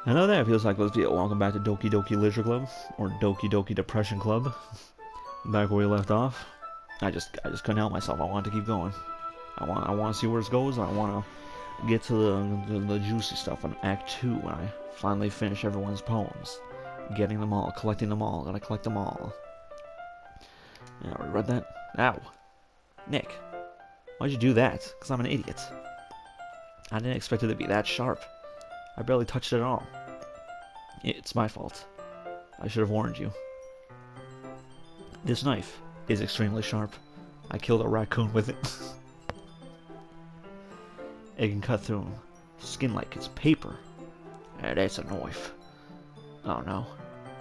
Hello there, feels like let's be welcome back to Doki Doki Leisure Club, or Doki Doki Depression Club. Back where we left off. I just couldn't help myself. I wanted to keep going. I want to see where this goes. I want to get to the juicy stuff in Act 2 when I finally finish everyone's poems. Getting them all, collecting them all, gotta collect them all. Yeah, I read that. Ow. Nick, why'd you do that? Because I'm an idiot. I didn't expect it to be that sharp. I barely touched it at all. It's my fault. I should have warned you. This knife is extremely sharp. I killed a raccoon with it. It can cut through skin like it's paper. And it's a knife. Oh no.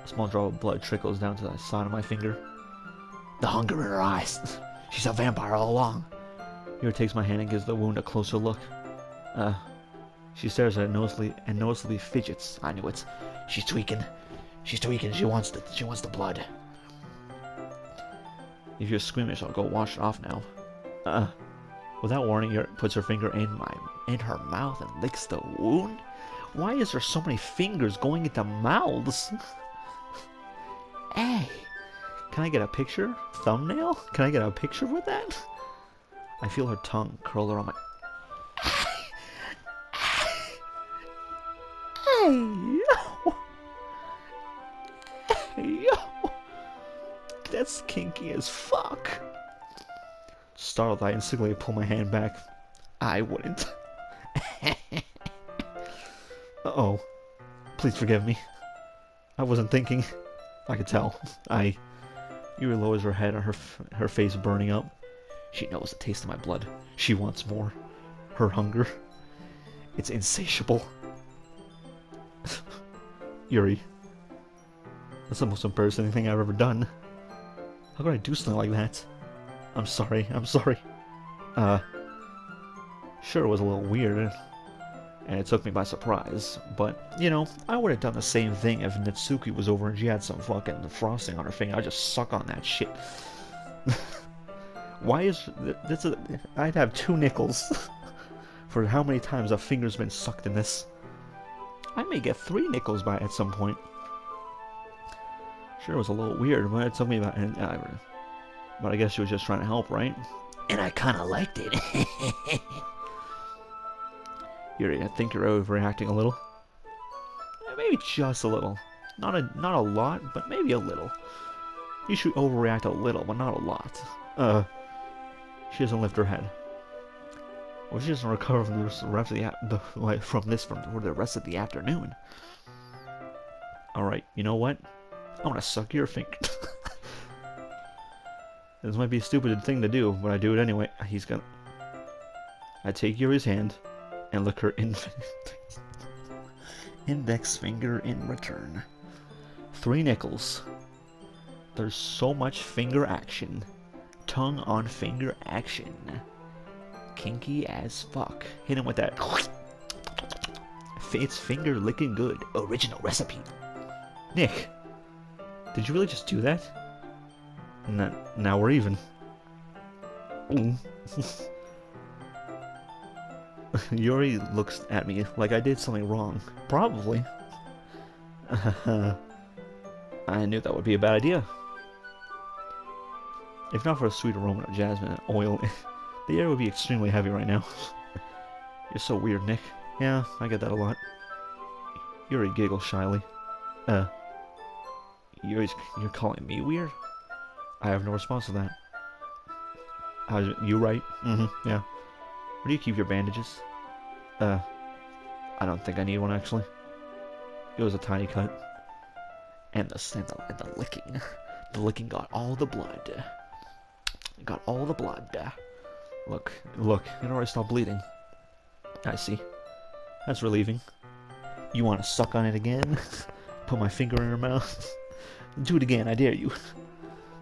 A small drop of blood trickles down to the side of my finger. The hunger in her eyes. She's a vampire all along. Yuri takes my hand and gives the wound a closer look. She stares at it noticeably fidgets. I knew it. She's tweaking. She's tweaking. She wants the blood. If you're squeamish, I'll go wash it off now. Without warning, Yuri puts her finger in her mouth and licks the wound. Why is there so many fingers going into mouths? Hey, can I get a picture? Thumbnail? Can I get a picture with that? I feel her tongue curl around my... Hey, yo! Hey, yo! That's kinky as fuck. Startled, I instinctively pull my hand back. I wouldn't. Uh-oh. Please forgive me. I wasn't thinking. I could tell. Yuri lowers her head, her face burning up. She knows the taste of my blood. She wants more. Her hunger. It's insatiable. Yuri. That's the most embarrassing thing I've ever done. How could I do something like that? I'm sorry. Sure, it was a little weird, and it took me by surprise, but, you know, I would have done the same thing if Natsuki was over and she had some fucking frosting on her finger. I'd just suck on that shit. Why is... I'd have 2 nickels for how many times a finger's been sucked in this. I may get 3 nickels by at some point. Sure, it was a little weird, but it took me about... but I guess she was just trying to help, right? And I kinda liked it. Yuri, I think you're overreacting a little. Maybe just a little. Not a lot, but maybe a little. You should overreact a little, but not a lot. She doesn't lift her head. Well, she doesn't recover from the rest of the rest of the afternoon. Alright, you know what? I'm gonna suck your finger. This might be a stupid thing to do, but I do it anyway. I take Yuri's hand and lick her index finger in return. 3 nickels. There's so much finger action. Tongue on finger action. Kinky as fuck. Hit him with that. It's finger licking good. Original recipe. Nick, did you really just do that? Now we're even. Yuri looks at me like I did something wrong. Probably. I knew that would be a bad idea. If not for a sweet aroma of jasmine and oil, the air would be extremely heavy right now. You're so weird, Nick. Yeah, I get that a lot. Yuri giggles shyly. You're calling me weird? I have no response to that. You right? Mm-hmm, yeah. Where do you keep your bandages? I don't think I need one, actually. It was a tiny cut. And the licking. The licking got all the blood. It got all the blood. Look, it already stopped bleeding. I see. That's relieving. You want to suck on it again? Put my finger in her mouth? Do it again, I dare you.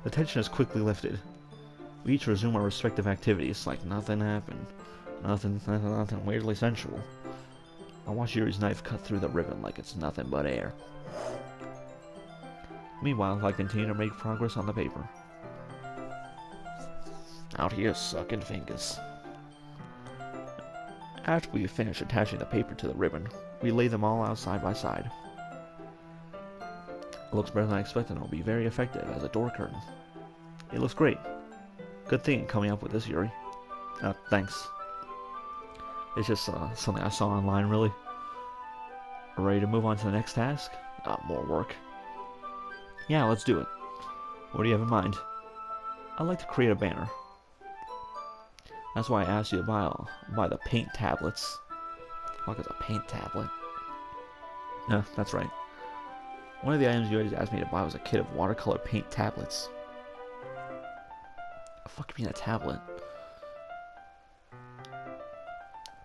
The tension is quickly lifted. We each resume our respective activities like nothing happened. Nothing weirdly sensual. I watch Yuri's knife cut through the ribbon like it's nothing but air. Meanwhile, I continue to make progress on the paper. Out here sucking fingers. After we finish attaching the paper to the ribbon, We lay them all out side by side. It looks better than I expected and will be very effective as a door curtain. It looks great. Good thing coming up with this, Yuri. Thanks. It's just something I saw online, really. Ready to move on to the next task? More work. Yeah, let's do it. What do you have in mind? I'd like to create a banner. That's why I asked you to buy the paint tablets. Fuck is a paint tablet? No, that's right. One of the items you always asked me to buy was a kit of watercolor paint tablets. Fuck you mean a tablet?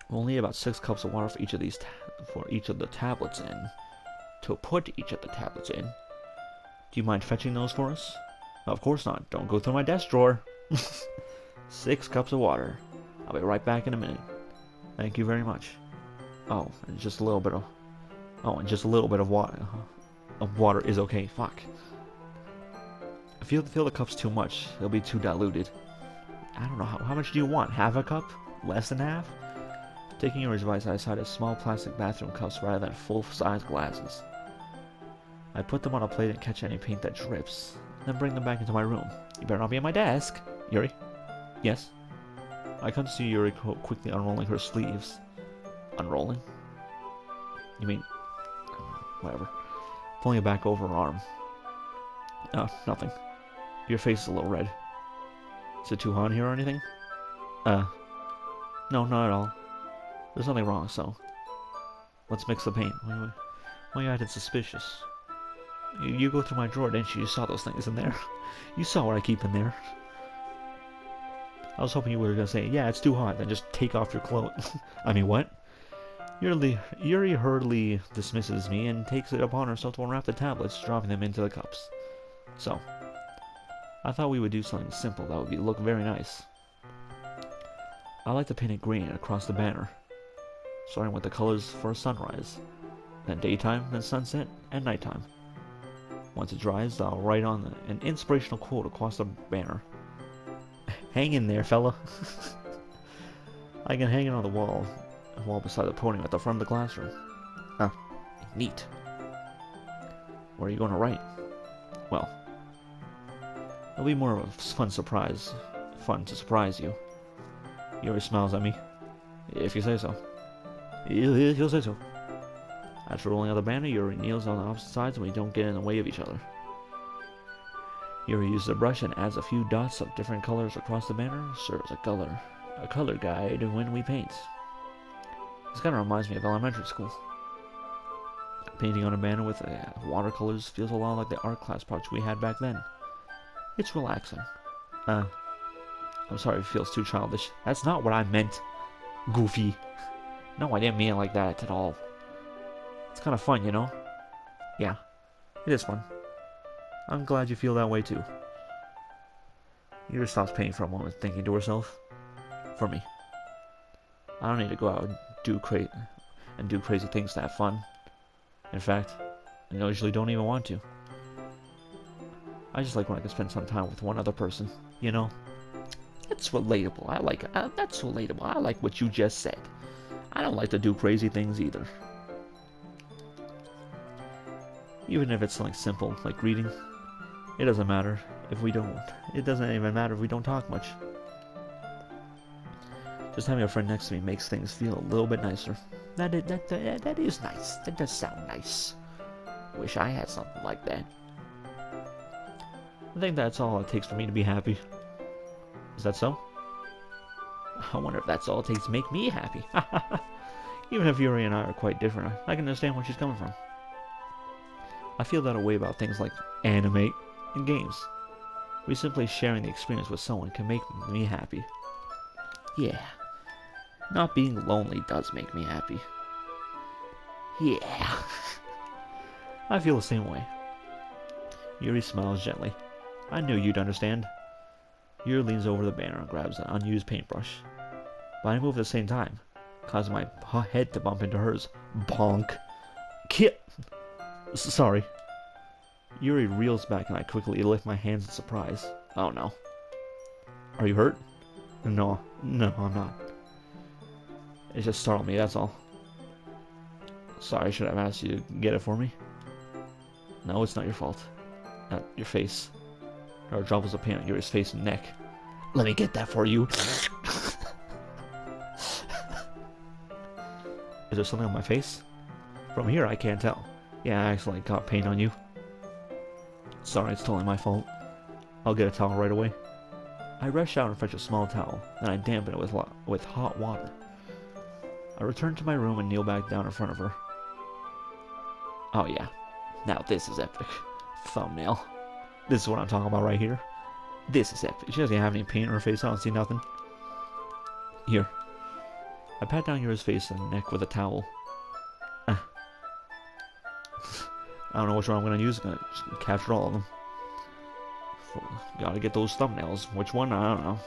We'll need about 6 cups of water for each of these the tablets in. To put each of the tablets in. Do you mind fetching those for us? No, of course not. Don't go through my desk drawer. 6 cups of water. I'll be right back in a minute. Thank you very much. Oh, and just a little bit of. Oh, and just a little bit of water. Of water is okay. Fuck. If you fill the cups too much, they'll be too diluted. I don't know how much do you want? Half a cup? Less than half? Taking your advice, I decided small plastic bathroom cups rather than full-size glasses. I put them on a plate and catch any paint that drips, then bring them back into my room. You better not be at my desk. Yuri? Yes? I come to see Yuri quickly unrolling her sleeves. Unrolling? You mean... whatever. Pulling it back over her arm. Oh, nothing. Your face is a little red. Is it too hot here or anything? No, not at all. There's nothing wrong, so... let's mix the paint. Why are you acting suspicious? You go through my drawer, didn't you? You saw those things in there. You saw what I keep in there. I was hoping you were going to say, yeah, it's too hot, then just take off your clothes. I mean, what? Yuri hurriedly dismisses me and takes it upon herself to unwrap the tablets, dropping them into the cups. So, I thought we would do something simple that would look very nice. I like to paint it green across the banner, starting with the colors for sunrise, then daytime, then sunset, and nighttime. Once it dries, I'll write on an inspirational quote across the banner. Hang in there, fella. I can hang it on the wall beside the podium at the front of the classroom. Neat. What are you going to write? Well, it'll be more of a fun to surprise you. Yuri smiles at me. If you say so. He'll say so. After rolling out the banner, Yuri kneels on the opposite sides and we don't get in the way of each other. Yuri uses a brush and adds a few dots of different colors across the banner, serves a color guide when we paint. This kind of reminds me of elementary school. Painting on a banner with watercolors feels a lot like the art class project we had back then. It's relaxing. I'm sorry if it feels too childish. That's not what I meant, Goofy. No, I didn't mean it like that at all. It's kind of fun, you know? Yeah, it is fun. I'm glad you feel that way too. Yuri stops painting for a moment, thinking to herself. For me. I don't need to go out and do crazy things to have fun. In fact, I usually don't even want to. I just like when I can spend some time with one other person, you know? That's relatable. That's relatable. I like what you just said. I don't like to do crazy things either. Even if it's something simple, like reading, it doesn't matter if we don't. It doesn't even matter if we don't talk much. Just having a friend next to me makes things feel a little bit nicer. That is nice. That does sound nice. Wish I had something like that. I think that's all it takes for me to be happy. Is that so? I wonder if that's all it takes to make me happy. Even if Yuri and I are quite different, I can understand where she's coming from. I feel that way about things like anime and games. We simply sharing the experience with someone can make me happy. Yeah. Not being lonely does make me happy. Yeah. I feel the same way. Yuri smiles gently. I knew you'd understand. Yuri leans over the banner and grabs an unused paintbrush. But I move at the same time, causing my head to bump into hers. Bonk. Sorry. Yuri reels back and I quickly lift my hands in surprise. Oh no. Are you hurt? No, I'm not. It just startled me, that's all. Sorry, should I have asked you to get it for me? No, it's not your fault. Your face. There are droplets of paint on Yuri's face and neck. Let me get that for you. Is there something on my face? From here, I can't tell. Yeah, I accidentally got paint on you. Sorry, it's totally my fault. I'll get a towel right away. I rush out and fetch a small towel, then I dampen it with hot water. I return to my room and kneel back down in front of her. Oh yeah, now this is epic. Thumbnail. This is what I'm talking about right here. This is epic. She doesn't have any paint on her face, I don't see nothing. Here. I pat down Yuri's face and neck with a towel. I don't know which one I'm going to use. I'm going to capture all of them. Gotta get those thumbnails. Which one? I don't know.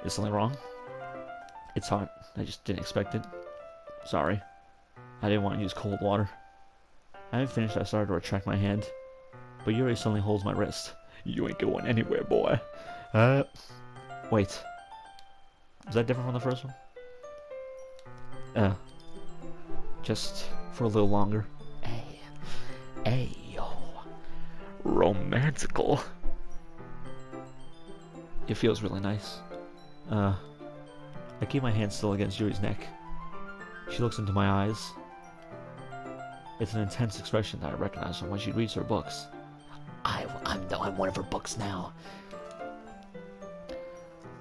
Is something wrong? It's hot. I just didn't expect it. Sorry. I didn't want to use cold water. I haven't finished. I started to retract my hand. But Yuri suddenly holds my wrist. You ain't going anywhere, boy. Wait. Is that different from the first one? Just for a little longer. Hey, yo. Romantical. It feels really nice. I keep my hand still against Yuri's neck. She looks into my eyes. It's an intense expression that I recognize from when she reads her books. I'm one of her books now.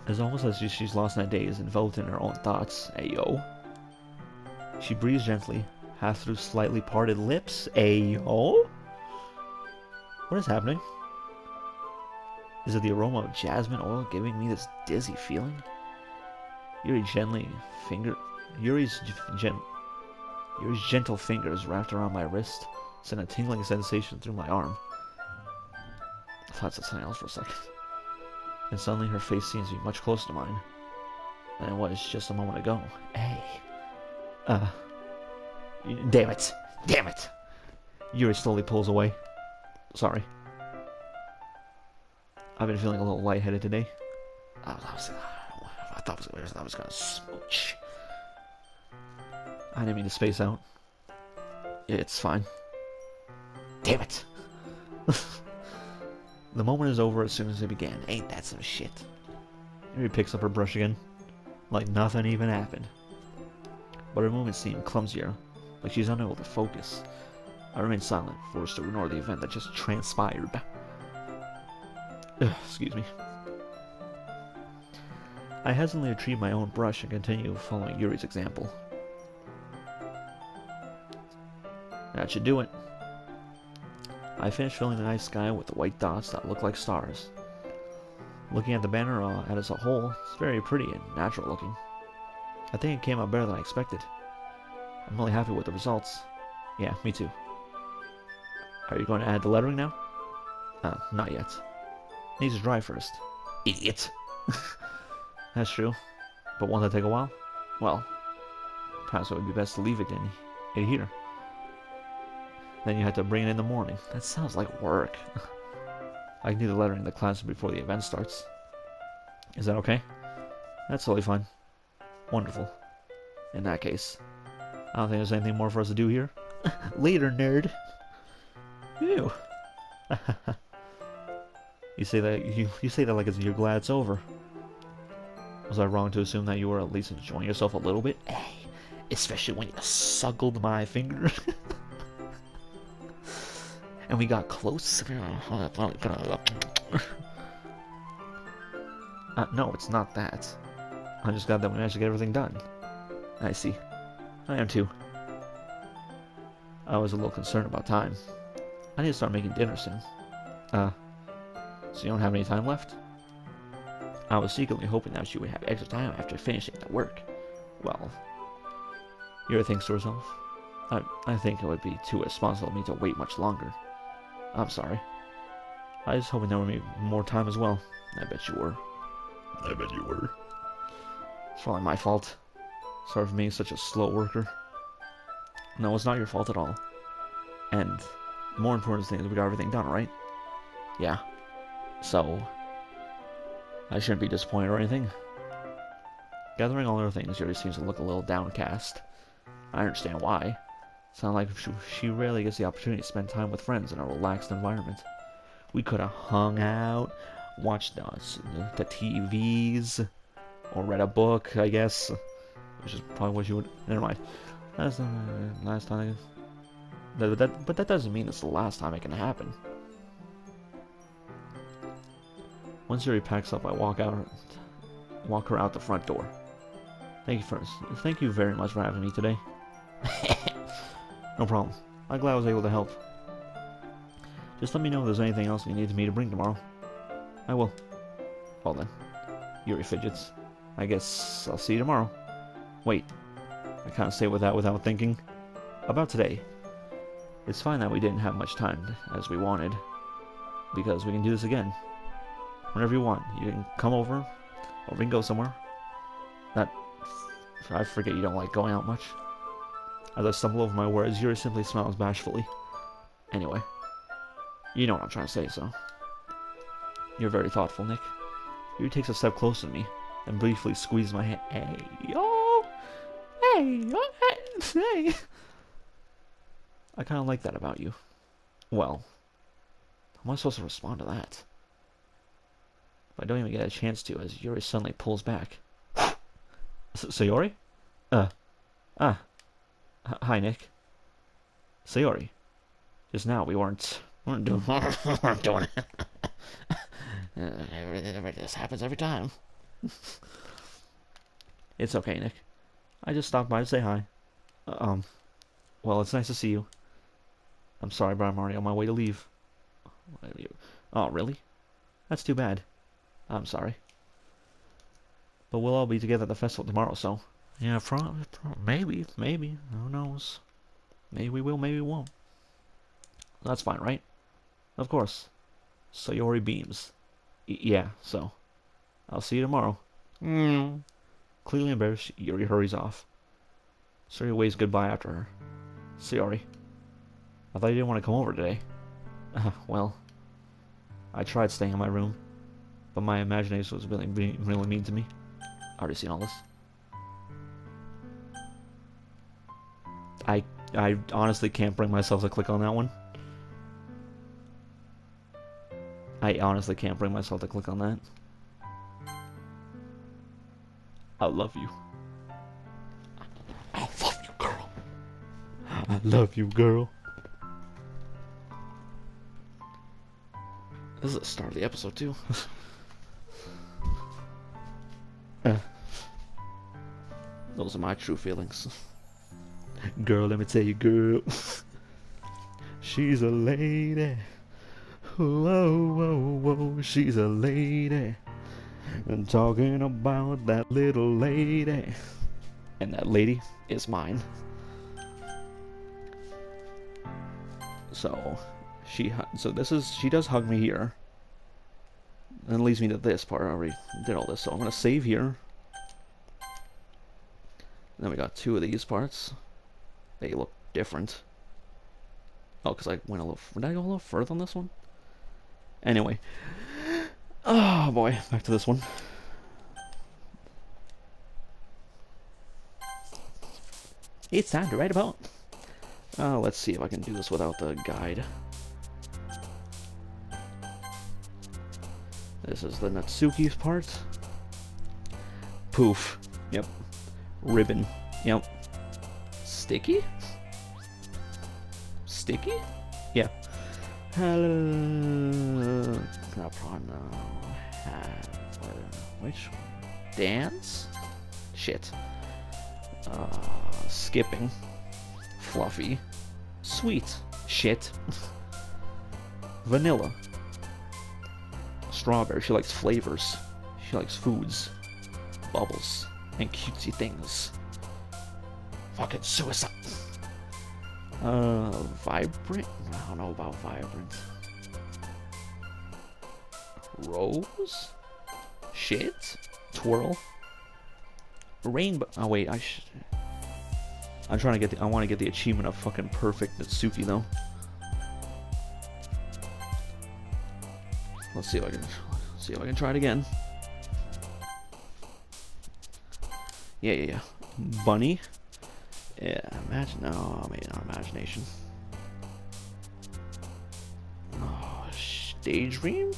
It's almost as if she's lost in a daze, enveloped in her own thoughts. Ayo. She breathes gently, half through slightly parted lips. Ayo. What is happening? Is it the aroma of jasmine oil giving me this dizzy feeling? Yuri's gentle fingers wrapped around my wrist sent a tingling sensation through my arm. I thought it said something else for a second. And suddenly her face seems to be much closer to mine than it was just a moment ago. Hey. Damn it. Damn it. Yuri slowly pulls away. Sorry. I've been feeling a little lightheaded today. I thought I was gonna smooch. I didn't mean to space out. It's fine. Damn it. The moment is over as soon as it began. Ain't that some shit? Yuri picks up her brush again, like nothing even happened. But her movements seem clumsier, like she's unable to focus. I remain silent, forced to ignore the event that just transpired. Excuse me. I hesitantly retrieve my own brush and continue following Yuri's example. That should do it. I finished filling the night sky with the white dots that look like stars. Looking at the banner as a whole, it's very pretty and natural looking. I think it came out better than I expected. I'm really happy with the results. Yeah, me too. Are you going to add the lettering now? Not yet. It needs to dry first. Idiot! That's true. But won't that take a while? Well, perhaps it would be best to leave it in here. Then you have to bring it in the morning. That sounds like work. I can do the lettering in the classroom before the event starts. Is that okay? That's totally fine. Wonderful. In that case, I don't think there's anything more for us to do here. Later, nerd. Ew. You say that like you're glad it's over. Was I wrong to assume that you were at least enjoying yourself a little bit? Hey, especially when you suckled my finger. And we got close. No, it's not that. I'm just glad that we managed to get everything done. I see. I am too. I was a little concerned about time. I need to start making dinner soon. So you don't have any time left? I was secretly hoping that you would have extra time after finishing the work. Well, Yuri thinks to herself. I think it would be too irresponsible of me to wait much longer. I'm sorry. I was hoping there would be more time as well. I bet you were. I bet you were. It's probably my fault. Sorry for being such a slow worker. No, it's not your fault at all. And the more important thing is we got everything done, right? Yeah. So, I shouldn't be disappointed or anything. Gathering all other things, Yuri seems to look a little downcast. I understand why. Sound like she rarely gets the opportunity to spend time with friends in a relaxed environment. We could have hung out, watched the TVs, or read a book, I guess. Which is probably what you would... Never mind. That's the last time. But that doesn't mean it's the last time it can happen. Once Yuri packs up, I walk her out the front door. Thank you very much for having me today. No problem. I'm glad I was able to help. Just let me know if there's anything else you need me to bring tomorrow. I will. Well then. Yuri fidgets. I guess I'll see you tomorrow. Wait. I can't say that without thinking. About today. It's fine that we didn't have much time as we wanted. Because we can do this again. Whenever you want. You can come over. Or we can go somewhere. I forget you don't like going out much. As I stumble over my words, Yuri simply smiles bashfully. Anyway. You know what I'm trying to say, so. You're very thoughtful, Nick. Yuri takes a step closer to me, and briefly squeezes my hand. Hey, yo! Hey, yo! Hey! I kind of like that about you. Well, how am I supposed to respond to that? I don't even get a chance to, as Yuri suddenly pulls back. Sayori? Hi, Nick. Sayori. Just now, we weren't doing it. This happens every time. It's okay, Nick. I just stopped by to say hi. Well, it's nice to see you. I'm sorry, but I'm already on my way to leave. Oh, really? That's too bad. I'm sorry. But we'll all be together at the festival tomorrow, so... Yeah, maybe. Who knows? Maybe we will, maybe we won't. That's fine, right? Of course. Sayori beams. Yeah, so. I'll see you tomorrow. Clearly embarrassed, Yuri hurries off. Sayori waves goodbye after her. Sayori. I thought you didn't want to come over today. Well. I tried staying in my room. But my imagination was really mean to me. Already seen all this. I honestly can't bring myself to click on that one. I honestly can't bring myself to click on that. I love you. I love you, girl. I love you, girl. This is the start of the episode, too. Those are my true feelings. Girl, let me tell you, girl. She's a lady. Whoa, whoa, whoa. She's a lady. And talking about that little lady. And that lady is mine. So, she does hug me here. And it leads me to this part. I already did all this, so I'm gonna save here. And then we got two of these parts. They look different. Oh, because I went a little... Did I go a little further on this one? Anyway. Oh, boy. Back to this one. It's time to write about... let's see if I can do this without the guide. This is the Natsuki's part. Poof. Yep. Ribbon. Yep. Sticky? Sticky? Yeah. Hello. Which one? Dance? Shit. Skipping. Fluffy. Sweet. Shit. Vanilla. Strawberry. She likes flavors. She likes foods. Bubbles. And cutesy things. Fucking suicide. Vibrant? I don't know about vibrant. Rose? Shit? Twirl? Rainbow. Oh wait, I'm trying to get I want to get the achievement of fucking perfect Natsuki though. Let's see if I can try it again. Yeah. Bunny, Yeah, imagine. No, I mean, our imagination. Oh, daydream?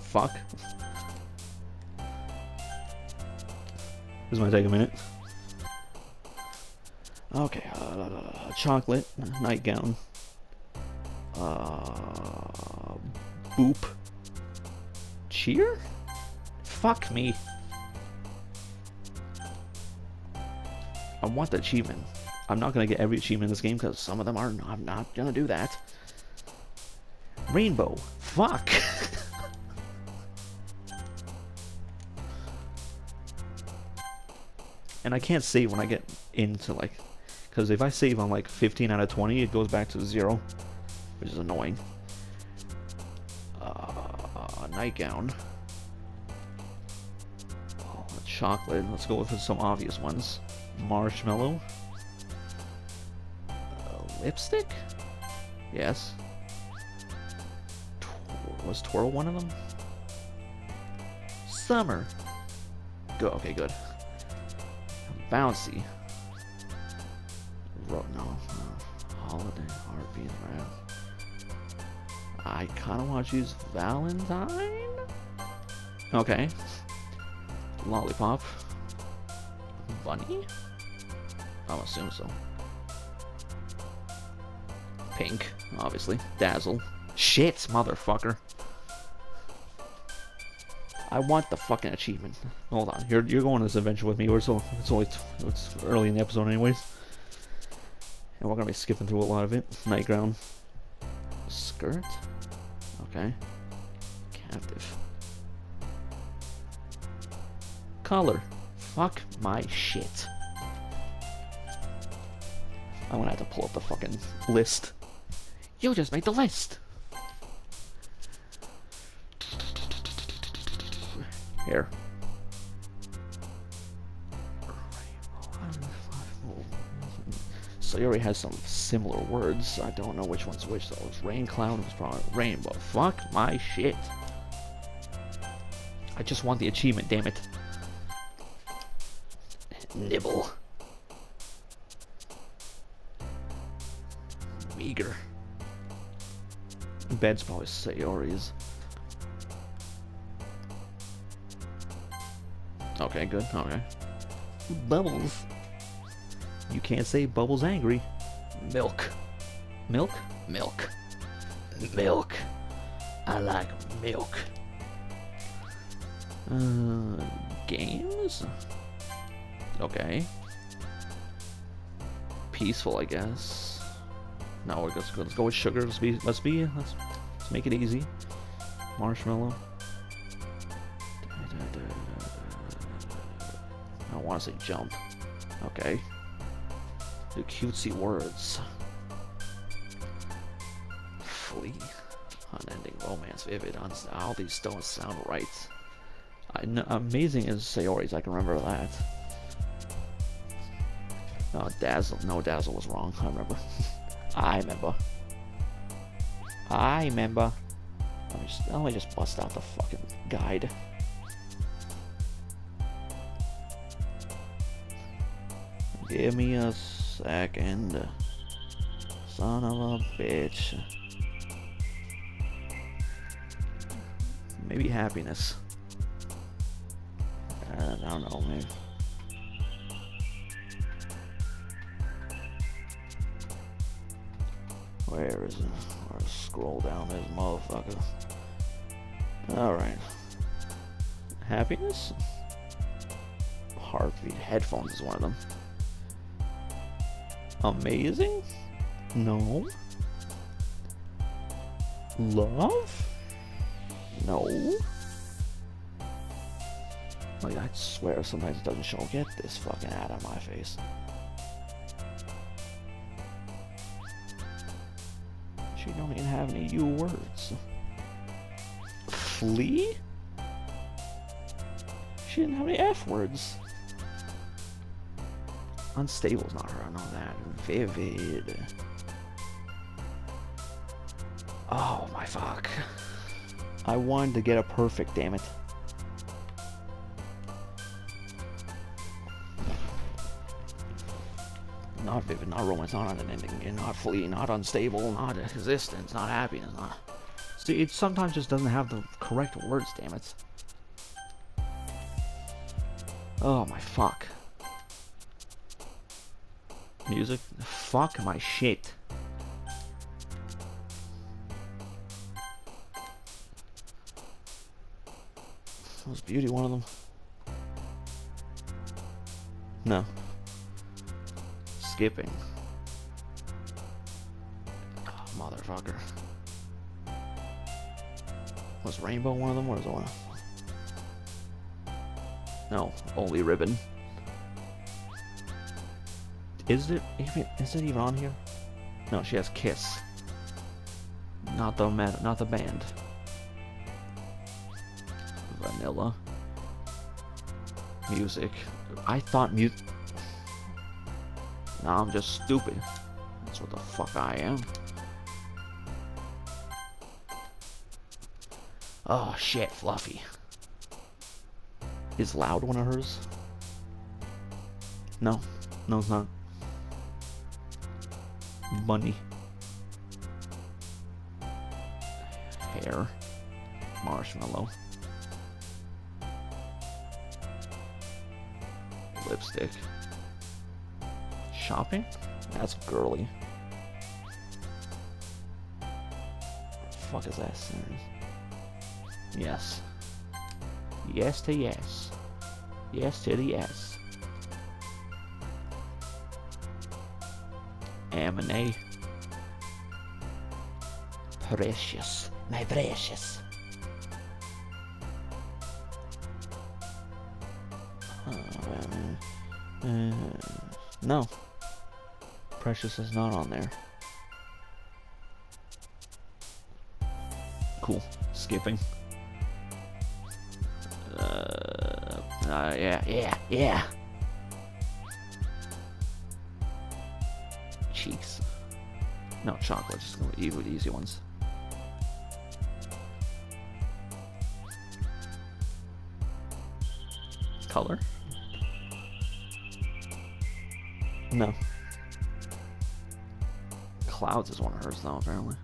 Fuck. This might take a minute. Okay, chocolate, nightgown. Boop. Cheer? Fuck me. I want the achievement. I'm not gonna get every achievement in this game because some of them are. I'm not gonna do that. Rainbow. Fuck. And I can't save when I get into like, because if I save on like 15 out of 20, it goes back to 0, which is annoying. Nightgown. Oh, chocolate. Let's go with some obvious ones. Marshmallow. Lipstick? Yes. Was twirl one of them? Summer. Go. Okay, good. Bouncy. No. Holiday. Heartbeat. Right. I kind of want to choose Valentine. Okay. Lollipop. Bunny? I'll assume so. Pink, obviously. Dazzle. Shit, motherfucker. I want the fucking achievement. Hold on. You're going on this adventure with me. It's early in the episode anyways. And we're going to be skipping through a lot of it. Nightgown. Skirt. Okay. Captive. Color. Fuck my shit. I'm gonna have to pull up the fucking list. You just made the list. Here. So he already has some similar words. I don't know which one's which though. It was rain cloud, it was probably rainbow. Fuck my shit. I just want the achievement, damn it. Nibble. Meager. Bed's probably Sayori's. Okay, good. Okay. Bubbles. You can't say Bubbles angry. Milk. Milk? Milk. Milk. I like milk. Games? Okay. Peaceful, I guess. No, let's go with sugar. Let's make it easy. Marshmallow. I want to say jump. Okay. Do cutesy words. Flee. Unending romance. Vivid. All these don't sound right. Amazing is Sayori's. I can remember that. Dazzle. No, Dazzle was wrong. I remember. I remember. Let me just bust out the fucking guide. Give me a second. Son of a bitch. Maybe happiness. I don't know, maybe. Where is it? Or scroll down this motherfucker. Alright. Happiness? Heartbeat. Headphones is one of them. Amazing? No. Love? No. Like, I swear sometimes it doesn't show. Get this fucking out of my face. She don't even have any U words. Flee? She didn't have any F words. Unstable's not her, I know that. Vivid. Oh my fuck. I wanted to get a perfect, damn it. not vivid, not romance, not unending, not fleeting, not unstable, not existence, not happiness, not... See, it sometimes just doesn't have the correct words, damn it. Oh my fuck. Music? Fuck my shit. Was Beauty one of them? No. Skipping. Oh, motherfucker. Was Rainbow one of them? What is one? No, only Ribbon. Is it even on here? No, she has Kiss. Not the band. Vanilla. Music. I thought music. Nah, I'm just stupid. That's what the fuck I am. Oh shit, Fluffy. Is Loud one of hers? No. No, it's not. Bunny. Hair. Marshmallow. Lipstick. Shopping? That's girly. Fuck is that? Yes. Yes to yes. Yes to the yes. Amine. Precious. My precious. No. Precious is not on there. Cool. Skipping. Yeah. Cheeks. No, chocolate. Just go with the easy ones. Color? No. Clouds is one of hers, though, apparently.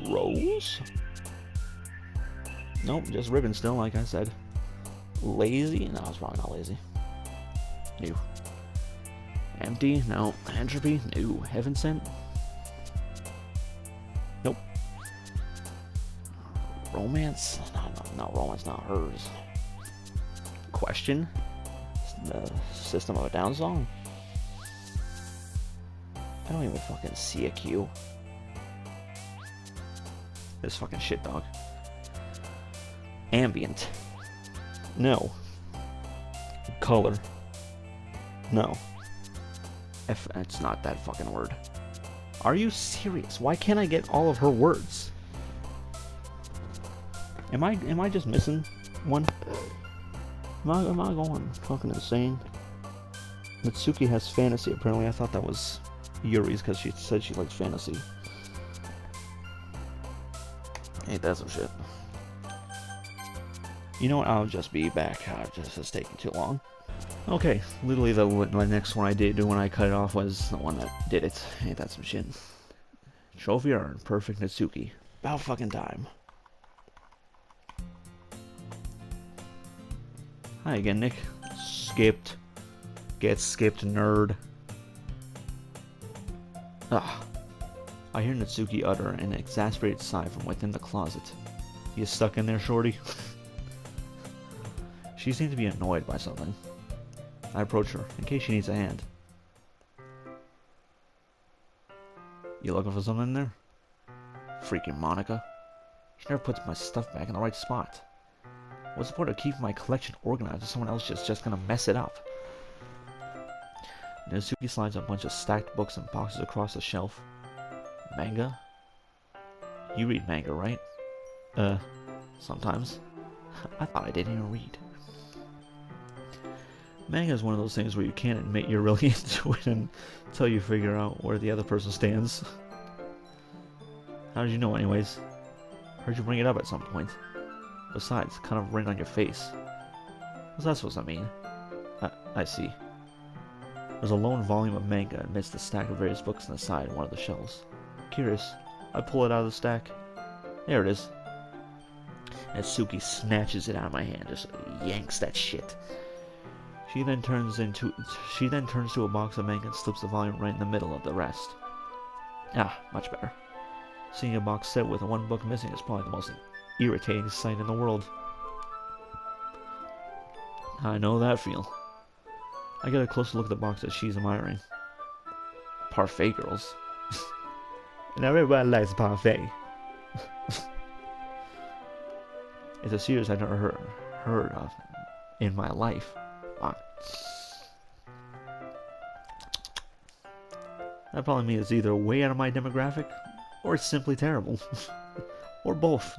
Rose? Nope, just Ribbon still, like I said. Lazy? No, it's probably not lazy. New. Empty? No. Entropy? No. Heaven Sent? Nope. Romance? No, romance, not hers. Question? The System of a Down song? I don't even fucking see a Q. This fucking shit dog. Ambient? No. Color? No. It's not that fucking word. Are you serious? Why can't I get all of her words? Am I just missing one? Am I going fucking insane? Mitsuki has fantasy, apparently. I thought that was Yuri's because she said she likes fantasy. Ain't that some shit? You know what? I'll just be back. It's taking too long. Okay, literally the next one I did when I cut it off was the one that did it. Ain't that some shit? Trophy earned. Perfect Natsuki. About fucking time. Hi again, Nick. Skipped. Get skipped, nerd. Ah. I hear Natsuki utter an exasperated sigh from within the closet. You stuck in there, shorty? She seemed to be annoyed by something. I approach her, in case she needs a hand. You looking for something in there? Freaking Monica. She never puts my stuff back in the right spot. What's the point of keeping my collection organized if someone else is just gonna mess it up? Natsuki slides a bunch of stacked books and boxes across the shelf. Manga? You read manga, right? Sometimes. I thought I didn't even read. Manga is one of those things where you can't admit you're really into it until you figure out where the other person stands. How did you know anyways? Heard you bring it up at some point. Besides, kind of ring on your face. What's that supposed to mean? I see. There's a lone volume of manga amidst a stack of various books on the side of one of the shelves. Curious, I pull it out of the stack. There it is. And Suki snatches it out of my hand, just yanks that shit. She then turns to a box of manga and slips the volume right in the middle of the rest. Ah, much better. Seeing a box set with one book missing is probably the most irritating sight in the world. I know that feel. I get a closer look at the box that she's admiring. Parfait girls. And everybody likes parfait. It's a series I've never heard of in my life. Wow. That probably means it's either way out of my demographic, or it's simply terrible. Or both.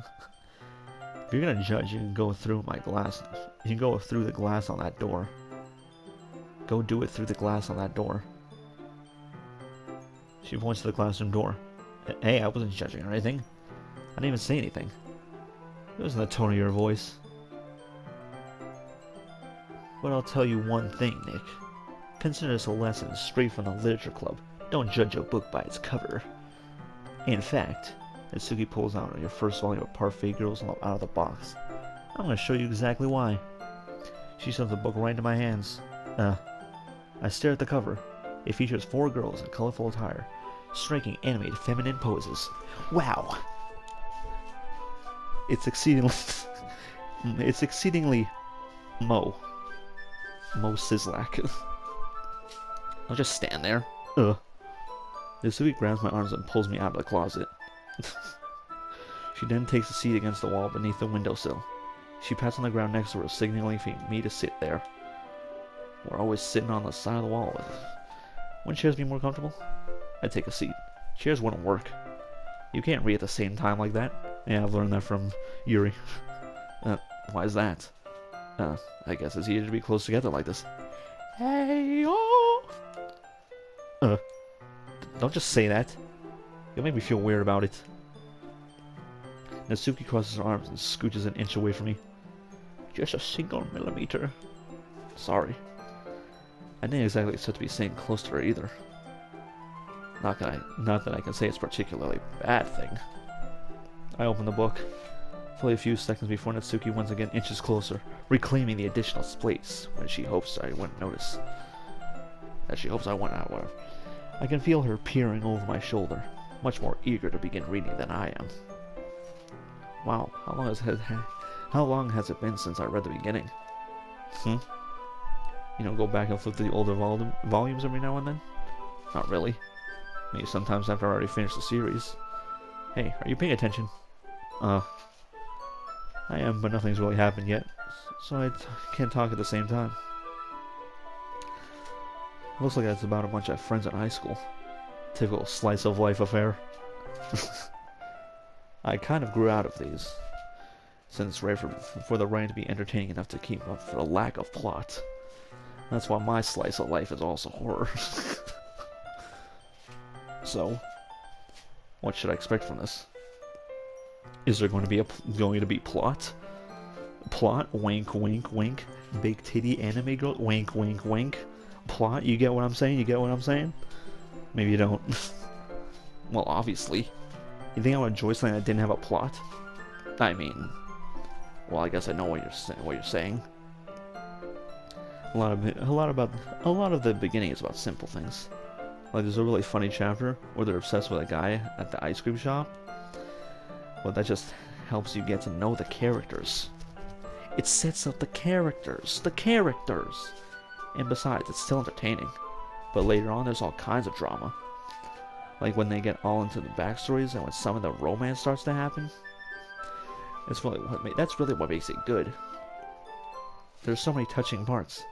If you're gonna judge, you can go through my glass. You can go through the glass on that door. Go do it through the glass on that door. She points to the classroom door. Hey, I wasn't judging or anything. I didn't even say anything. It was in the tone of your voice. But I'll tell you one thing, Nick. Consider this a lesson straight from the literature club. Don't judge a book by its cover. In fact, as Suki pulls out your first volume of Parfait Girls out of the box, I'm going to show you exactly why. She shoves the book right into my hands. I stare at the cover. It features 4 girls in colorful attire, striking animated feminine poses. Wow! It's exceedingly Mo Sislak. I'll just stand there. Suki grabs my arms and pulls me out of the closet. She then takes a seat against the wall beneath the windowsill. She pats on the ground next to her, signaling for me to sit there. We're always sitting on the side of the wall. Wouldn't chairs be more comfortable? I'd take a seat. Chairs wouldn't work. You can't read at the same time like that. Yeah, I've learned that from Yuri. Why is that? I guess it's easier to be close together like this. Hey, oh! Don't just say that. You'll make me feel weird about it. Natsuki crosses her arms and scooches an inch away from me. Just a single millimeter. Sorry. I didn't exactly expect to be sitting close to her either. Not that I can say it's a particularly bad thing. I open the book. Fully a few seconds before Natsuki once again inches closer, reclaiming the additional space when she hopes I wouldn't notice. That she hopes I wouldn't, however. I can feel her peering over my shoulder, much more eager to begin reading than I am. Wow, how long has it been since I read the beginning? You know, go back and flip through the older volumes every now and then? Not really. Maybe sometimes after I already finished the series. Hey, are you paying attention? I am, but nothing's really happened yet, so I can't talk at the same time. Looks like it's about a bunch of friends in high school. Typical slice of life affair. I kind of grew out of these, since it's rare for the writing to be entertaining enough to keep up for a lack of plot. That's why my slice of life is also horror. So, what should I expect from this? Is there going to be plot? Plot? Wink, wink, wink. Big titty anime girl? Wink, wink, wink. Plot? You get what I'm saying? You get what I'm saying? Maybe you don't. Well, obviously. You think I would enjoy something that didn't have a plot? I mean, well, I guess I know what you're saying. A lot of the beginning is about simple things. Like there's a really funny chapter where they're obsessed with a guy at the ice cream shop. But that just helps you get to know the characters. It sets up the characters. And besides, it's still entertaining. But later on, there's all kinds of drama. Like when they get all into the backstories and when some of the romance starts to happen. That's really what makes it good. There's so many touching parts.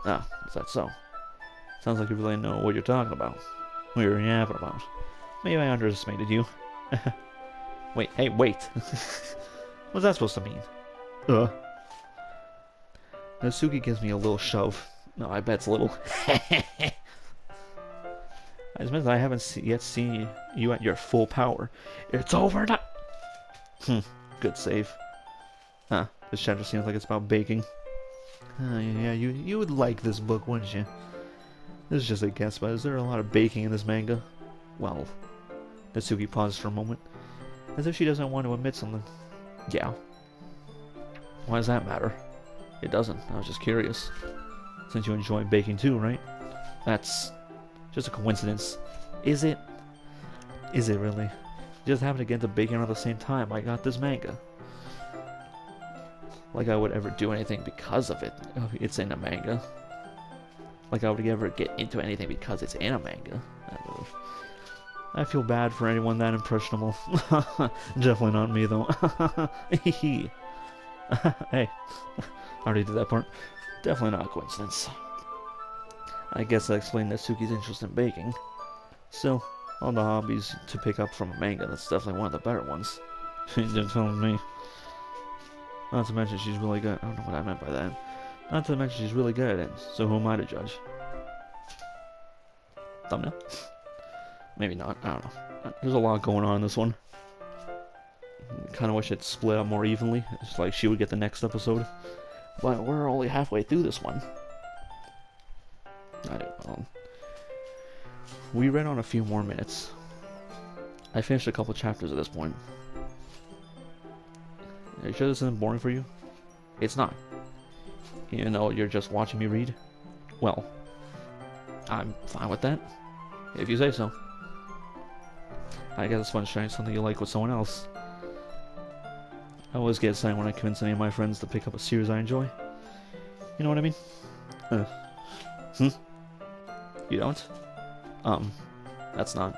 Ah, is that so? Sounds like you really know what you're talking about. What you're yapping about. Maybe I underestimated you. Wait, hey, wait. What's that supposed to mean? Natsuki gives me a little shove. No, I bet it's a little. I just meant that I haven't yet seen you at your full power. It's over now. Good save. This chapter seems like it's about baking. Yeah, you would like this book, wouldn't you? This is just a guess, but is there a lot of baking in this manga? Well, Natsuki pauses for a moment, as if she doesn't want to admit something. Yeah. Why does that matter? It doesn't. I was just curious. Since you enjoy baking too, right? That's just a coincidence. Is it? Is it really? You just happened to get into baking around the same time I got this manga. Like I would ever do anything because of it. It's in a manga. Like I would ever get into anything because it's in a manga. I feel bad for anyone that impressionable. Definitely not me though. Hey, I already did that part. Definitely not a coincidence. I guess that explained Natsuki's interest in baking. Still, all the hobbies to pick up from a manga, that's definitely one of the better ones. You're telling me. Not to mention she's really good. I don't know what I meant by that. Not to mention she's really good at it, so who am I to judge? Thumbnail? Maybe not, I don't know. There's a lot going on in this one. Kinda wish it split up more evenly. It's like she would get the next episode. But we're only halfway through this one. I don't know. We read on a few more minutes. I finished a couple chapters at this point. Are you sure this isn't boring for you? It's not. Even though you're just watching me read? Well, I'm fine with that. If you say so. I guess it's fun sharing something you like with someone else. I always get excited when I convince any of my friends to pick up a series I enjoy. You know what I mean? You don't? That's not...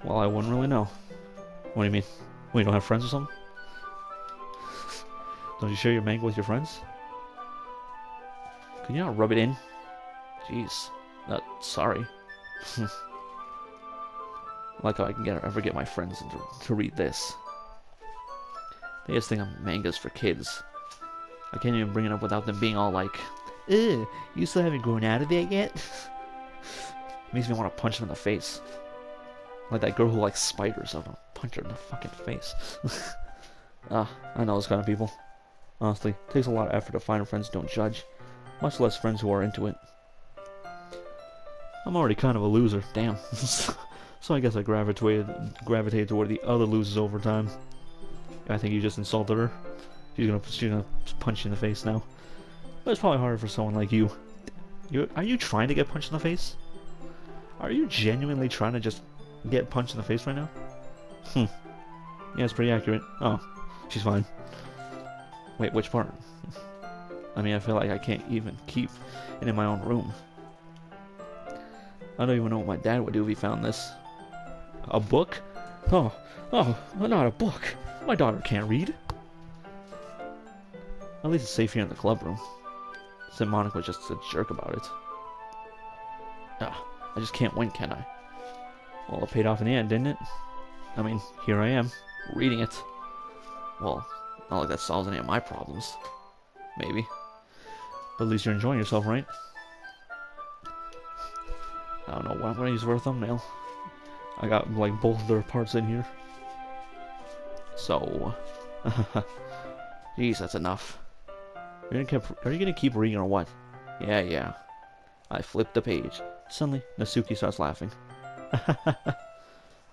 Well, I wouldn't really know. What do you mean? Well, you don't have friends or something? Don't you share your manga with your friends? Can you not rub it in? Jeez. Sorry. Like how I can ever get my friends to read this. They just think manga's for kids. I can't even bring it up without them being all like, "Ugh, you still haven't grown out of it yet?" Makes me want to punch them in the face. Like that girl who likes spiders. I'm gonna punch her in the fucking face. I know those kind of people. Honestly, it takes a lot of effort to find friends who don't judge. Much less friends who are into it. I'm already kind of a loser, damn. So I guess I gravitated toward the other losers over time. I think you just insulted her. She's gonna punch you in the face now. But it's probably harder for someone like you. Are you trying to get punched in the face? Are you genuinely trying to just get punched in the face right now? Yeah, it's pretty accurate. Oh, she's fine. Wait, which part? I mean, I feel like I can't even keep it in my own room. I don't even know what my dad would do if he found this. A book? Oh, not a book. My daughter can't read. At least it's safe here in the club room. Said Monica was just a jerk about it. I just can't win, can I? Well, it paid off in the end, didn't it? I mean, here I am, reading it. Well, not like that solves any of my problems. Maybe. But at least you're enjoying yourself, right? I don't know, what I'm gonna use for a thumbnail. I got, like, both of their parts in here. So... Jeez, that's enough. Are you gonna keep reading or what? Yeah. I flipped the page. Suddenly, Natsuki starts laughing.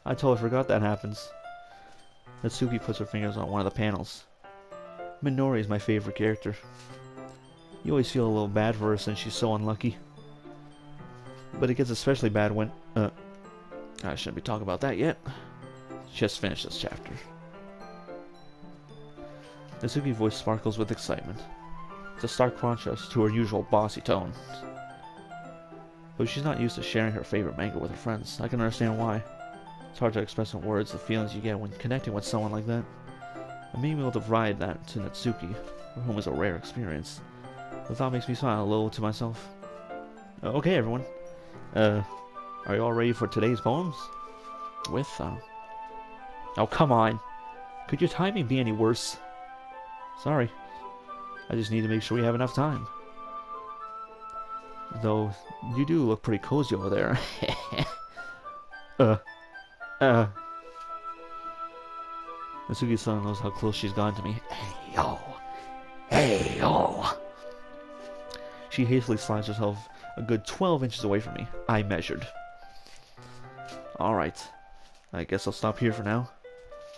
I totally forgot that happens. Natsuki puts her fingers on one of the panels. Minori is my favorite character. You always feel a little bad for her since she's so unlucky. But it gets especially bad when... I shouldn't be talking about that yet. Just finished this chapter. Natsuki's voice sparkles with excitement. It's a stark contrast to her usual bossy tone. But she's not used to sharing her favorite manga with her friends. I can understand why. It's hard to express in words the feelings you get when connecting with someone like that. And being able to provide that to Natsuki, for whom is a rare experience. The thought makes me smile a little to myself. Okay, everyone. Are you all ready for today's poems? Oh, come on. Could your timing be any worse? Sorry. I just need to make sure we have enough time. Though, you do look pretty cozy over there. Natsuki's son knows how close she's gotten to me. Hey, yo. She hastily slides herself a good 12 inches away from me. I measured. Alright. I guess I'll stop here for now.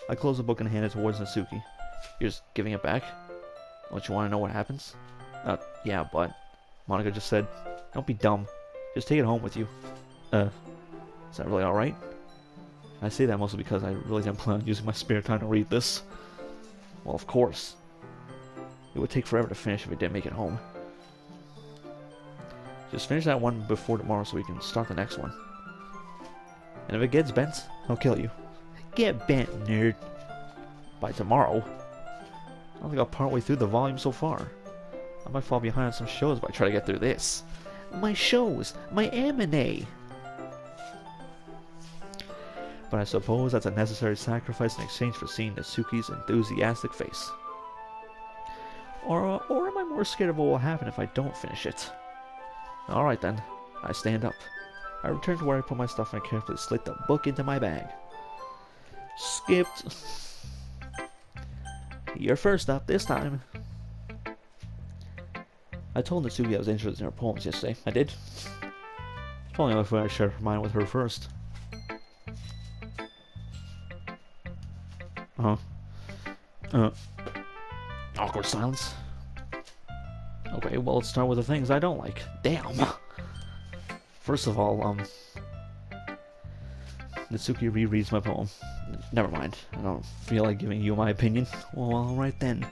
I close the book and hand it towards Natsuki. You're just giving it back? Don't you want to know what happens? Yeah, but... Monica just said, don't be dumb. Just take it home with you. Is that really alright? I say that mostly because I really didn't plan on using my spare time to read this. Well, of course. It would take forever to finish if it didn't make it home. Just finish that one before tomorrow so we can start the next one. And if it gets bent, I'll kill you. Get bent, nerd. By tomorrow? I don't think I'll partway through the volume so far. I might fall behind on some shows if I try to get through this. My shows! My anime! But I suppose that's a necessary sacrifice in exchange for seeing Natsuki's enthusiastic face. Or am I more scared of what will happen if I don't finish it? Alright then. I stand up. I return to where I put my stuff and I carefully slid the book into my bag. Skipped. You're first up this time. I told Natsuki I was interested in her poems yesterday. I did. It's probably the only way I shared mine with her first. Awkward silence. Okay, well, let's start with the things I don't like. Damn. First of all, Natsuki rereads my poem. Never mind. I don't feel like giving you my opinion. Well, alright then.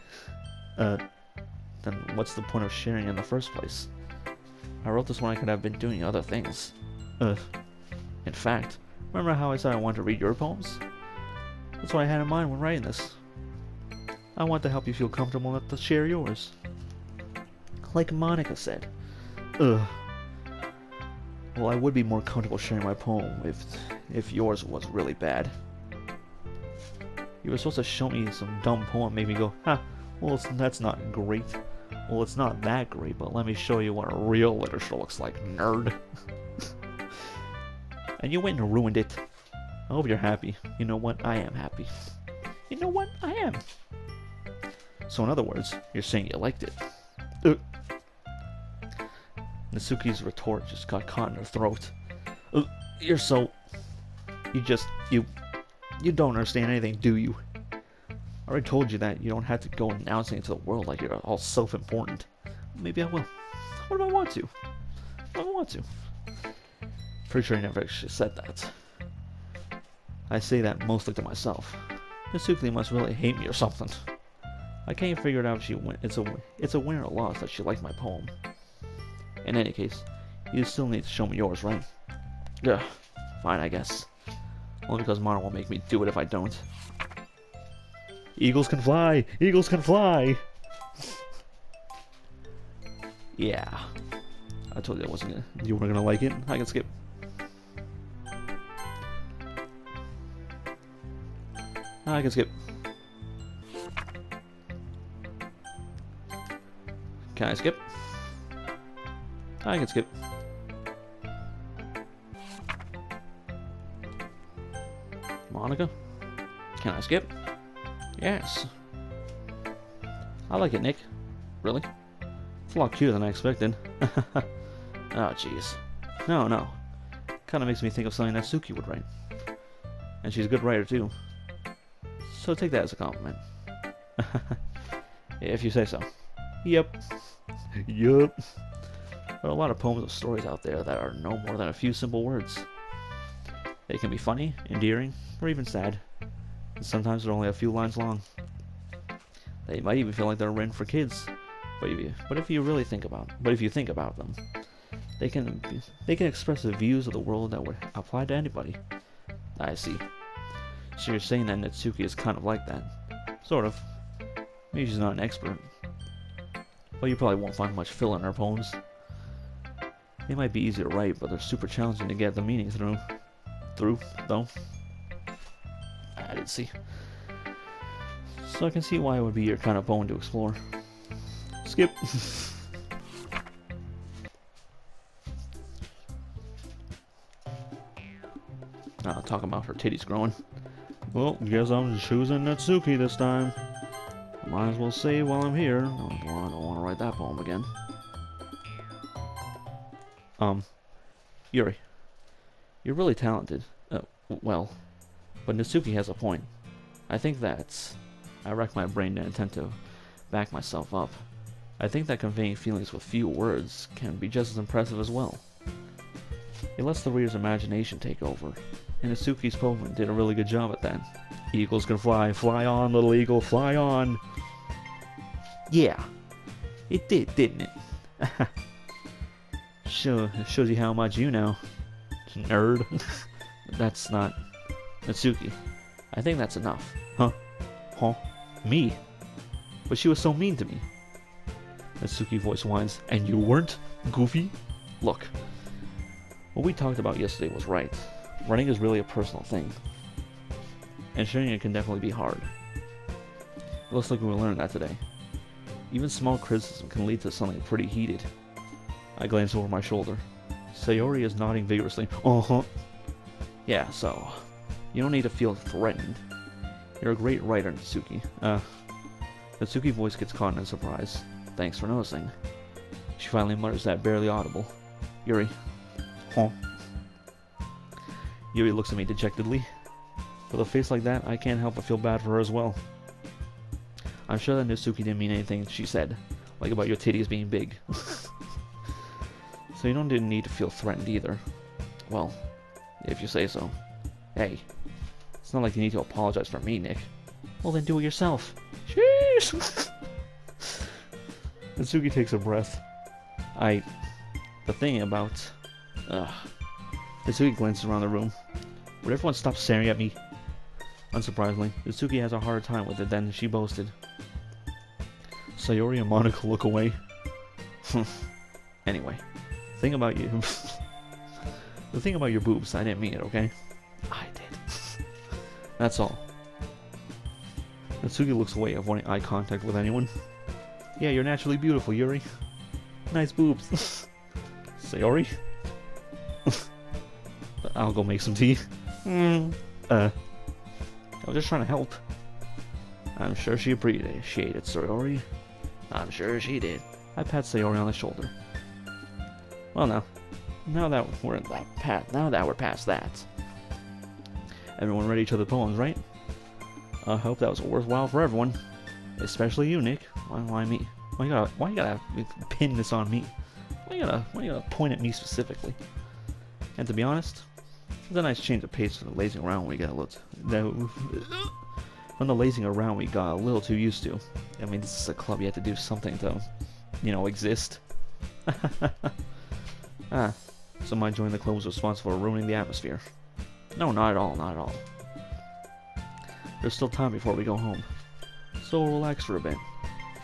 Then what's the point of sharing in the first place? I wrote this when I could have been doing other things. In fact, remember how I said I wanted to read your poems? That's what I had in mind when writing this. I want to help you feel comfortable enough to share yours. Like Monica said. Well, I would be more comfortable sharing my poem if yours was really bad. You were supposed to show me some dumb poem, make me go, ha, well, that's not great. Well, it's not that great, but let me show you what real literature looks like, nerd. And you went and ruined it. I hope you're happy. You know what? I am happy. You know what? I am. So in other words, you're saying you liked it. Natsuki's retort just got caught in her throat. You're so... You don't understand anything, do you? I already told you that you don't have to go announcing it to the world like you're all self-important. Maybe I will. What if I want to? What if I want to? Pretty sure I never actually said that. I say that mostly to myself. Natsuki must really hate me or something. I can't figure it out if it's a win or a loss that she liked my poem. In any case, you still need to show me yours, right? Yeah, fine, I guess. Only because Mara will make me do it if I don't. Eagles can fly! Eagles can fly! Yeah. I told you I wasn't gonna... You weren't gonna like it. I can skip. I can skip. Can I skip? I can skip. Monica? Can I skip? Yes. I like it, Nick. Really? It's a lot cuter than I expected. Oh, jeez. No. Kinda makes me think of something Natsuki would write. And she's a good writer, too. So take that as a compliment. If you say so. Yep. Yup. There are a lot of poems or stories out there that are no more than a few simple words. They can be funny, endearing, or even sad. And sometimes they're only a few lines long. They might even feel like they're written for kids. But if you think about them, they can express the views of the world that would apply to anybody. I see. So you're saying that Natsuki is kind of like that? Sort of. Maybe she's not an expert. Well, you probably won't find much fill in her poems. They might be easy to write, but they're super challenging to get the meaning through, though. I didn't see. So I can see why it would be your kind of poem to explore. Skip. Talking about her titties growing. Well, guess I'm choosing Natsuki this time. Might as well save while I'm here. I don't want to write that poem again. Yuri, you're really talented. Well, but Natsuki has a point. I think that's... I racked my brain in an attempt to back myself up. I think that conveying feelings with few words can be just as impressive as well. It lets the reader's imagination take over, and Natsuki's poem did a really good job at that. Eagles can fly. Fly on, little eagle, fly on! Yeah, it did, didn't it? Shows you how much you know, nerd. That's not... Natsuki, I think that's enough. Huh? Me? But she was so mean to me. Natsuki's voice whines. And you weren't? Goofy? Look, what we talked about yesterday was right. Running is really a personal thing. And sharing it can definitely be hard. It looks like we learned that today. Even small criticism can lead to something pretty heated. I glance over my shoulder. Sayori is nodding vigorously. Uh-huh. Yeah, so... You don't need to feel threatened. You're a great writer, Natsuki. Natsuki's voice gets caught in surprise. Thanks for noticing. She finally mutters that barely audible. Yuri. Huh? Yuri looks at me dejectedly. With a face like that, I can't help but feel bad for her as well. I'm sure that Natsuki didn't mean anything she said, like about your titties being big. So you didn't need to feel threatened either. Well, if you say so. Hey, it's not like you need to apologize for me, Nick. Well, then do it yourself. Jeez! Natsuki takes a breath. The thing about... Natsuki glances around the room. Would everyone stop staring at me? Unsurprisingly, Natsuki has a harder time with it than she boasted. Sayori and Monica look away. Anyway, the thing about you... the thing about your boobs, I didn't mean it, okay? I did. That's all. Natsuki looks away, avoiding eye contact with anyone. Yeah, you're naturally beautiful, Yuri. Nice boobs. Sayori? I'll go make some tea. I was just trying to help. I'm sure she appreciated Sayori. I'm sure she did. I pat Sayori on the shoulder. Well, now that we're past that. Everyone ready to the poems, right? I hope that was worthwhile for everyone, especially you, Nick. Why me? Why you gotta pin this on me? Why you gotta point at me specifically? And to be honest, it's a nice change of pace from the lazing around we got a little too used to. I mean, this is a club, you have to do something to, exist. So my joining the club was responsible for ruining the atmosphere. No, not at all, not at all. There's still time before we go home, so we'll relax for a bit.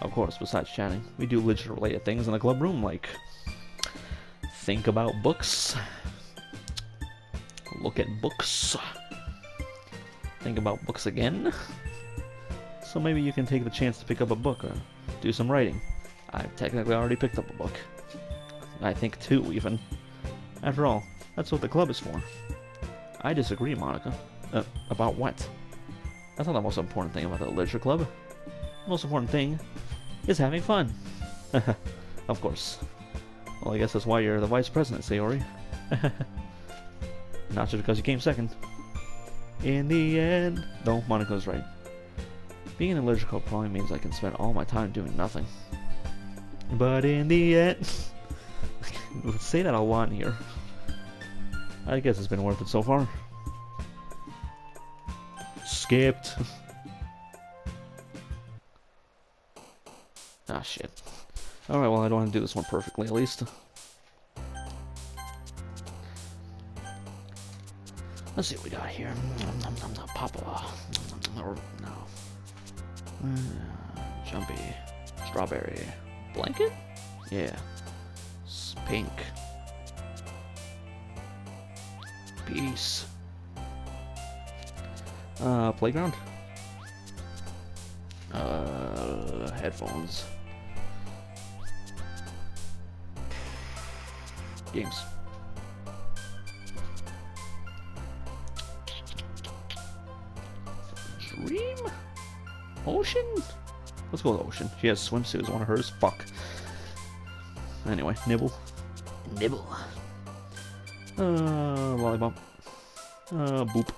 Of course, besides chatting, we do literature-related things in the club room, like think about books, look at books, think about books again. So maybe you can take the chance to pick up a book or do some writing. I've technically already picked up a book. I think 2, even. After all, that's what the club is for. I disagree, Monica. About what? That's not the most important thing about the literature club. The most important thing is having fun. Of course. Well, I guess that's why you're the vice president, Sayori. Not just because you came second. In the end... No, Monica's right. Being in the literature club probably means I can spend all my time doing nothing. But in the end... Say that a lot in here. I guess it's been worth it so far. Skipped. Ah, shit. Alright, well, I don't want to do this one perfectly, at least. Let's see what we got here. Papa. No. Jumpy. Strawberry. Blanket? Yeah. Pink. Peace. Playground? Headphones. Games. Dream? Ocean? Let's go with Ocean. She has swimsuits, one of hers. Fuck. Anyway, nibble. Nibble. Lollipop. Boop.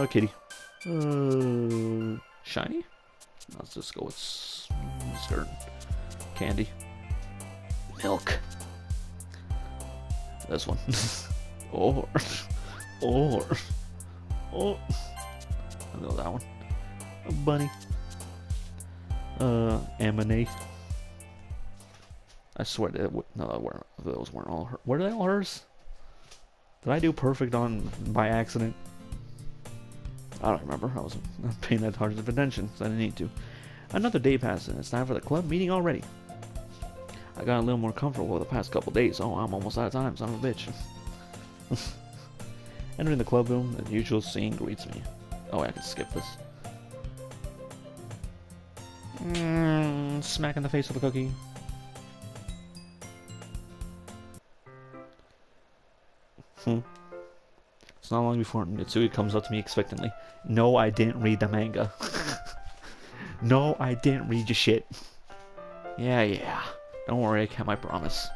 Kitty. Shiny? Let's just go with skirt. Candy. Milk. This one. or. I'll go that one. A bunny. Ammonite. I swear that those weren't all hers. Were they all hers? Did I do perfect by accident? I don't remember. I wasn't paying that hard of attention, so I didn't need to. Another day passes, and it's time for the club meeting already. I got a little more comfortable the past couple days. Oh, I'm almost out of time, son of a bitch. Entering the club room, the usual scene greets me. Oh, I can skip this. Smack in the face with a cookie. It's not long before Nitsuki comes up to me expectantly. No, I didn't read the manga. No, I didn't read your shit. Yeah. Don't worry, I kept my promise.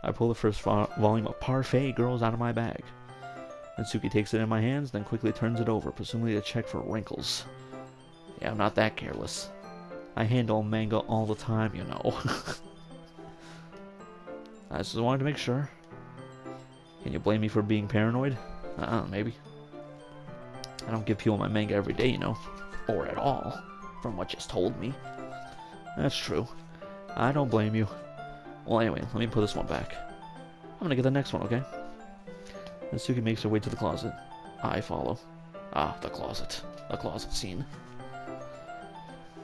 I pull the first volume of Parfait Girls out of my bag. Nitsuki takes it in my hands, then quickly turns it over, presumably to check for wrinkles. Yeah, I'm not that careless. I handle manga all the time, you know. I just wanted to make sure. Can you blame me for being paranoid? I don't know, maybe. I don't give people my manga every day, you know. Or at all, from what you just told me. That's true. I don't blame you. Well, anyway, let me put this one back. I'm gonna get the next one, okay? Nitsuki makes her way to the closet. I follow. Ah, the closet. The closet scene.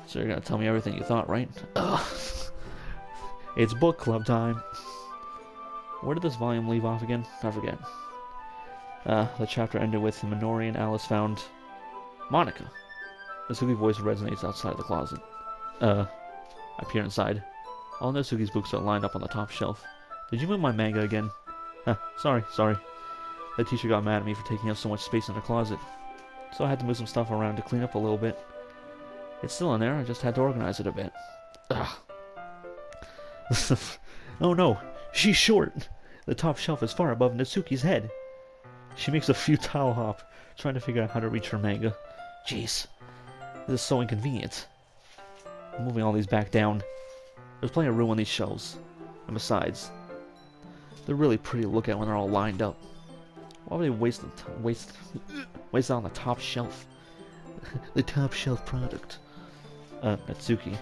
So you're gonna tell me everything you thought, right? Ugh. It's book club time. Where did this volume leave off again? I forget. The chapter ended with Minori and Alice found Monica. Nitsuki's voice resonates outside the closet. I peer inside. All Nitsuki's books are lined up on the top shelf. Did you move my manga again? Sorry. The teacher got mad at me for taking up so much space in her closet. So I had to move some stuff around to clean up a little bit. It's still in there, I just had to organize it a bit. Ugh. Oh no, she's short. The top shelf is far above Nitsuki's head. She makes a futile hop, trying to figure out how to reach her manga. Jeez, this is so inconvenient. I'm moving all these back down. There's plenty of room on these shelves. And besides, they're really pretty to look at when they're all lined up. Why would they waste it on the top shelf? The top shelf product. Natsuki.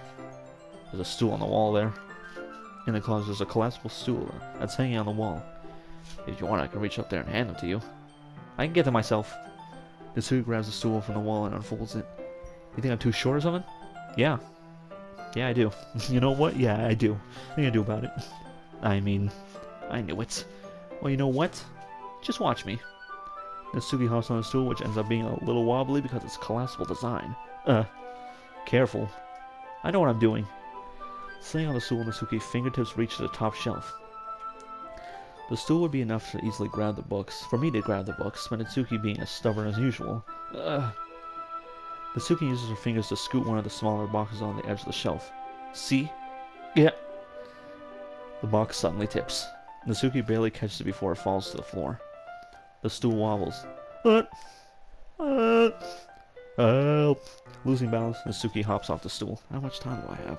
There's a stool on the wall there. In the closet, there's a collapsible stool that's hanging on the wall. If you want, I can reach up there and hand them to you. I can get them myself. Natsuki grabs the stool from the wall and unfolds it. You think I'm too short or something? Yeah. Yeah, I do. You know what? Yeah, I do. What are you gonna do about it? I mean, I knew it. Well, you know what? Just watch me. Natsuki hops on the stool, which ends up being a little wobbly because it's collapsible design. Careful. I know what I'm doing. Sitting on the stool, Natsuki's fingertips reach to the top shelf. The stool would be enough to easily grab the books, for me to grab the books, but Natsuki being as stubborn as usual. Natsuki uses her fingers to scoot one of the smaller boxes on the edge of the shelf. See? Yeah. The box suddenly tips. Natsuki barely catches it before it falls to the floor. The stool wobbles. Losing balance, Natsuki hops off the stool. How much time do I have?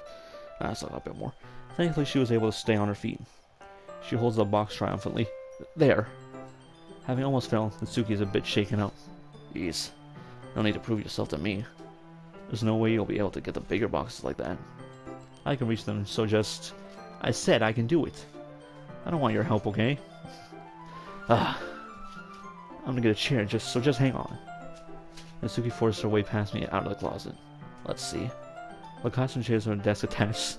That's a bit more. Thankfully, she was able to stay on her feet. She holds the box triumphantly. There. Having almost fell, Natsuki is a bit shaken up. Jeez. No need to prove yourself to me. There's no way you'll be able to get the bigger boxes like that. I can reach them, so just... I said I can do it. I don't want your help, okay? I'm gonna get a chair, just hang on. Natsuki forces her way past me out of the closet. Let's see. The costume chairs are on a desk attached,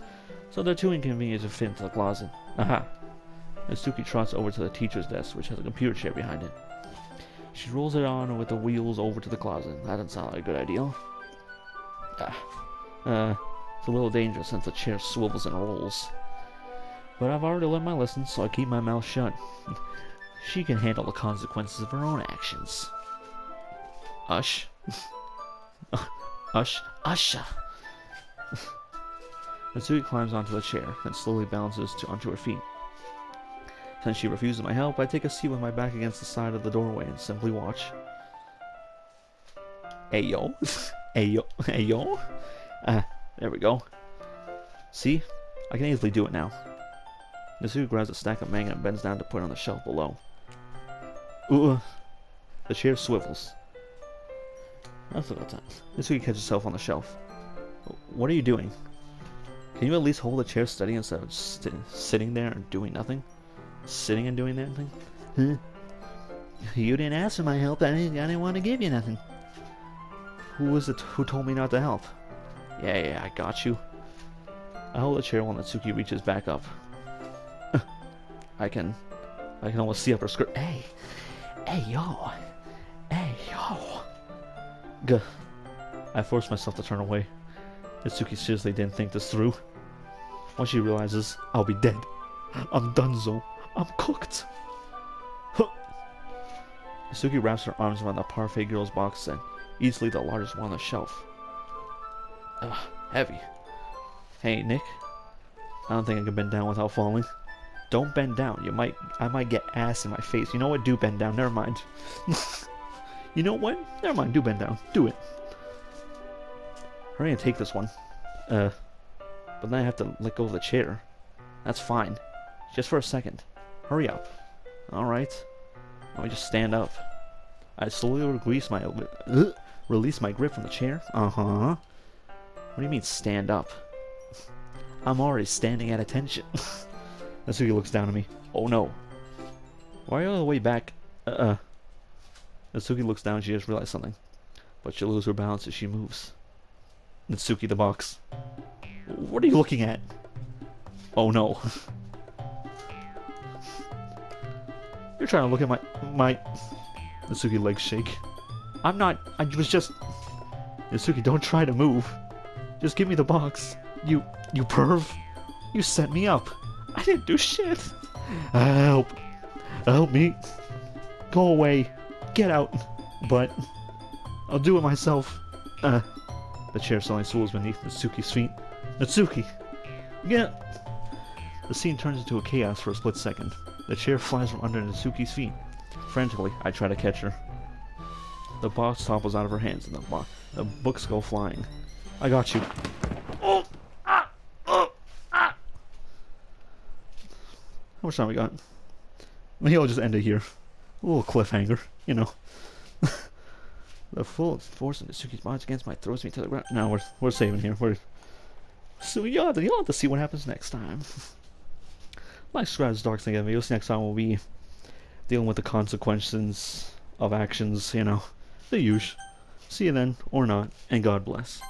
so they're too inconvenient to fit into the closet. Aha! Natsuki trots over to the teacher's desk, which has a computer chair behind it. She rolls it on with the wheels over to the closet. That doesn't sound like a good idea. It's a little dangerous since the chair swivels and rolls. But I've already learned my lesson, so I keep my mouth shut. She can handle the consequences of her own actions. Ush. Usha. Natsuki climbs onto the chair, then slowly balances onto her feet. Since she refuses my help, I take a seat with my back against the side of the doorway and simply watch. Ayo. Ayo. Ayo. There we go. See? I can easily do it now. Natsuki grabs a stack of manga and bends down to put it on the shelf below. Ooh. The chair swivels. That's about time. Natsuki catches herself on the shelf. What are you doing? Can you at least hold the chair steady instead of sitting there and doing nothing? Sitting and doing nothing? Huh? You didn't ask for my help. I didn't want to give you nothing. Who was it who told me not to help? Yeah, I got you. I hold the chair while Natsuki reaches back up. I can almost see up her skirt. Hey, yo. Gah. I force myself to turn away. Natsuki seriously didn't think this through. Once she realizes I'll be dead, I'm donezo. I'm cooked. Huh. Natsuki wraps her arms around the parfait girl's box and easily the largest one on the shelf. Heavy. Hey, Nick. I don't think I can bend down without falling. Don't bend down. I might get ass in my face. You know what? Do bend down. Never mind. You know what? Never mind. Do bend down. Do it. Hurry and take this one. But then I have to let go of the chair. That's fine. Just for a second. Hurry up. Alright. Let me just stand up. I slowly release my grip from the chair. What do you mean stand up? I'm already standing at attention. Natsuki looks down at me. Oh no. Why are you all the way back? Natsuki looks down and she just realized something. But she'll lose her balance as she moves. Natsuki, the box. What are you looking at? Oh no. You're trying to look at my... Natsuki legs shake. I'm not... I was just... Natsuki, don't try to move. Just give me the box. You perv. You set me up. I didn't do shit. Help. Help me. Go away. Get out. But I'll do it myself. The chair suddenly swools beneath Natsuki's feet. Natsuki! Get... The scene turns into a chaos for a split second. The chair flies from under Natsuki's feet. Frantically, I try to catch her. The box topples out of her hands and the books go flying. I got you. Oh! How much time we got? Maybe I'll just end it here. A little cliffhanger, you know. The full force of Natsuki's body against my throws me to the ground. No, we're saving here. So you'll have to see what happens next time. Like, subscribe to DarkSideNick videos. Next time we'll be dealing with the consequences of actions, you know, the usual. See you then, or not, and God bless.